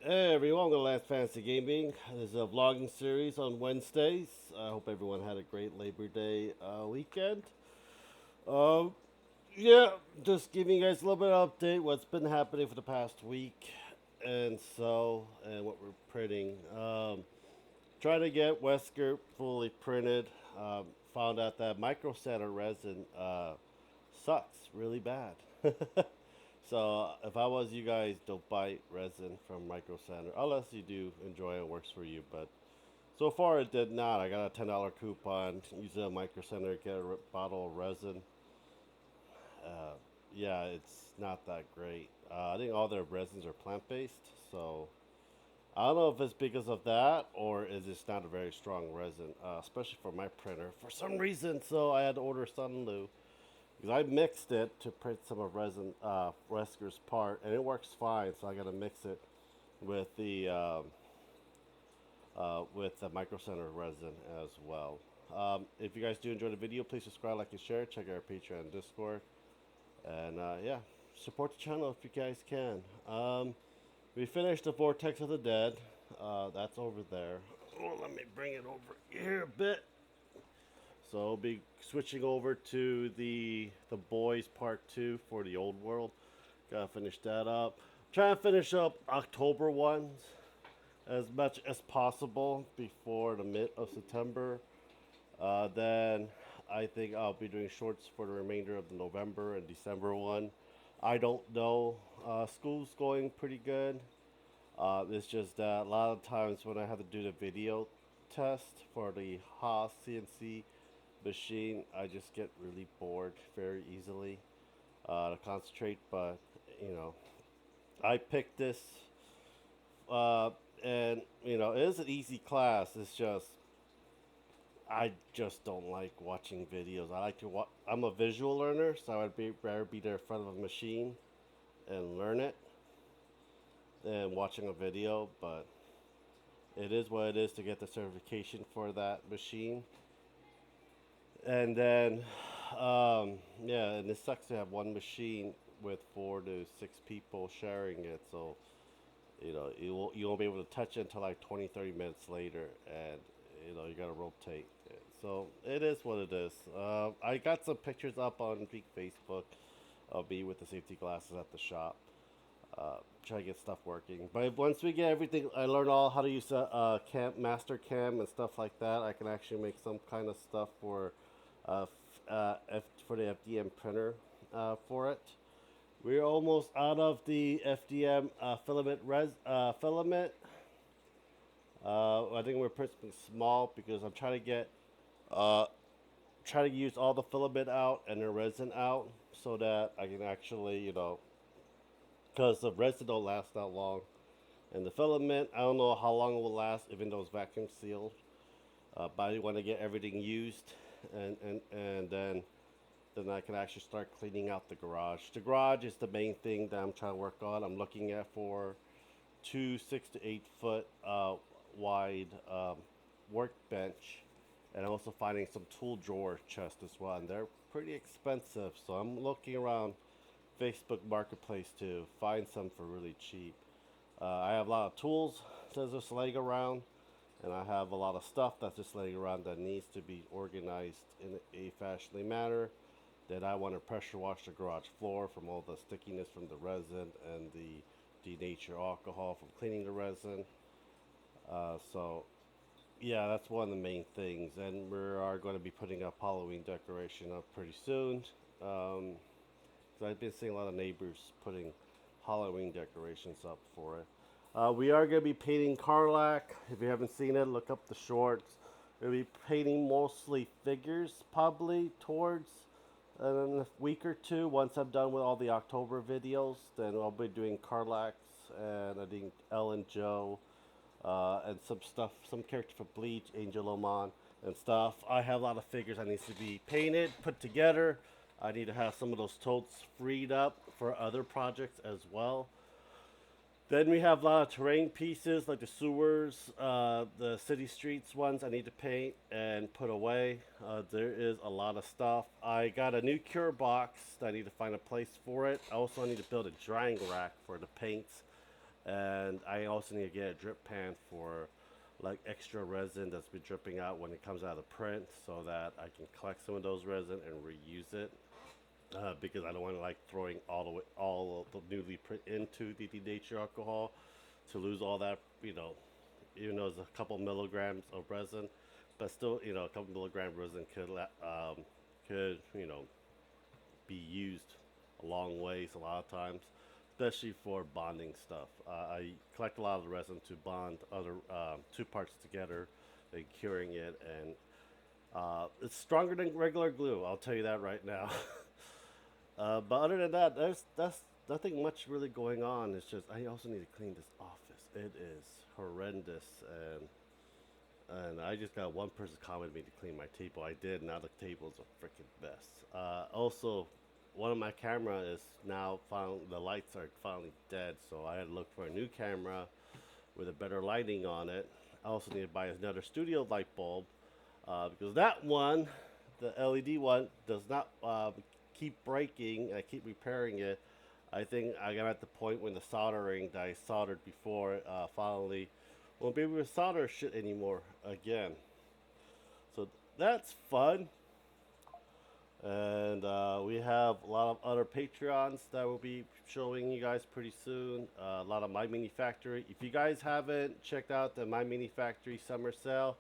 Hey everyone, welcome to Last Fantasy Gaming. This is a vlogging series on Wednesdays. I hope everyone had a great Labor Day weekend. Um, yeah, just giving you guys a little bit of update what's been happening for the past week and what we're printing. Trying to get Wesker fully printed. Found out that micro center resin sucks really bad. So if I was you guys, don't buy resin from Micro Center unless you do enjoy it, works for you. But so far it did not. I got a $10 coupon. Use a Micro Center, get a bottle of resin. Uh, yeah, it's not that great. I think all their resins are plant based, so I don't know if it's because of that or is it's not a very strong resin, especially for my printer for some reason. So I had to order Sunlu because I mixed it to print some of resin Resker's part, and it works fine. So I got to mix it with the Micro Center resin as well. If you guys do enjoy the video, please subscribe, like, and share. Check out our Patreon and Discord, and yeah, support the channel if you guys can. We finished the Vortex of the Dead. That's over there. Oh, let me bring it over here a bit. So I'll be switching over to the Boys Part 2 for the old world. Gotta finish that up. Trying to finish up October ones as much as possible before the mid of September. Then I think I'll be doing shorts for the remainder of the November and December one. I don't know. School's going pretty good. It's just that a lot of times when I have to do the video test for the Haas CNC machine, I just get really bored very easily to concentrate. But you know, I picked this, uh, and it is an easy class. It's just I just don't like watching videos. I like to watch. I'm a visual learner, so I'd rather be there in front of a machine and learn it than watching a video. But it is what it is to get the certification for that machine. And then, yeah, and it sucks to have one machine with 4 to 6 people sharing it. So, you won't be able to touch it until like 20, 30 minutes later. And, you got to rotate it. So, it is what it is. I got some pictures up on Geek Facebook of me with the safety glasses at the shop. Try to get stuff working. But once we get everything, I learn all how to use master cam and stuff like that. I can actually make some kind of stuff for for the FDM printer for it. We're almost out of the FDM filament. I think we're pretty small because I'm trying to get uh, try to use all the filament out and the resin out so that I can actually because the resin don't last that long. And the filament, I don't know how long it will last, even though it's vacuum sealed. But I want to get everything used, and then I can actually start cleaning out the garage. The garage is the main thing that I'm trying to work on. I'm looking at for 2 6 to 8 foot wide workbench, and I'm also finding some tool drawer chests as well, and they're pretty expensive. So I'm looking around Facebook Marketplace to find some for really cheap. I have a lot of tools that's just laying around, and I have a lot of stuff that's just laying around that needs to be organized in a fashionably manner. Then I want to pressure wash the garage floor from all the stickiness from the resin and the denatured alcohol from cleaning the resin. So yeah, that's one of the main things, and we are going to be putting up Halloween decoration up pretty soon. So I've been seeing a lot of neighbors putting Halloween decorations up for it. We are going to be painting Karlak. If you haven't seen it, look up the shorts. We'll be painting mostly figures, probably towards in a week or two. Once I'm done with all the October videos, then I'll be doing Karlaks and I think Ellen Joe and some stuff, some character for Bleach, Angel Oman and stuff. I have a lot of figures that needs to be painted, put together. I need to have some of those totes freed up for other projects as well. Then we have a lot of terrain pieces like the sewers, the city streets ones I need to paint and put away. There is a lot of stuff. I got a new cure box that I need to find a place for it. I also need to build a drying rack for the paints And I also need to get a drip pan for like extra resin that's been dripping out when it comes out of print, so that I can collect some of those resin and reuse it. Because I don't want to like throwing all of the newly print into the nature alcohol to lose all that, even though it's a couple milligrams of resin, but still, a couple milligram resin could be used a long ways a lot of times, especially for bonding stuff. I collect a lot of the resin to bond other two parts together, and curing it, and it's stronger than regular glue. I'll tell you that right now. But other than that, that's nothing much really going on. It's just I also need to clean this office. It is horrendous, and I just got one person commented me to clean my table. I did. Now the table's a freaking mess. Also, one of my camera is now found the lights are finally dead, so I had to look for a new camera with a better lighting on it. I also need to buy another studio light bulb because that one, the LED one, does not keep breaking. I keep repairing it. I think I got at the point when the soldering that I soldered before finally won't be able to solder shit anymore again. So that's fun. And we have a lot of other Patreons that will be showing you guys pretty soon. A lot of My Mini Factory. If you guys haven't checked out the My Mini Factory summer sale,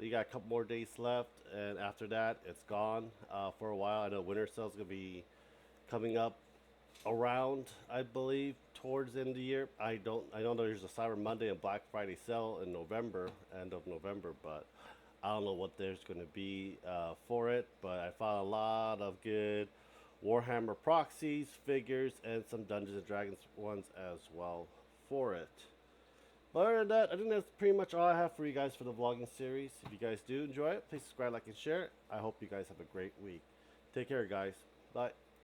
you got a couple more days left, and after that, it's gone for a while. I know winter sale's gonna be coming up around, I believe, towards the end of the year. I know there's a Cyber Monday and Black Friday sale in November, end of November, but I don't know what there's going to be for it. But I found a lot of good Warhammer proxies, figures, and some Dungeons and Dragons ones as well for it. But other than that, I think that's pretty much all I have for you guys for the vlogging series. If you guys do enjoy it, please subscribe, like, and share. I hope you guys have a great week. Take care, guys. Bye.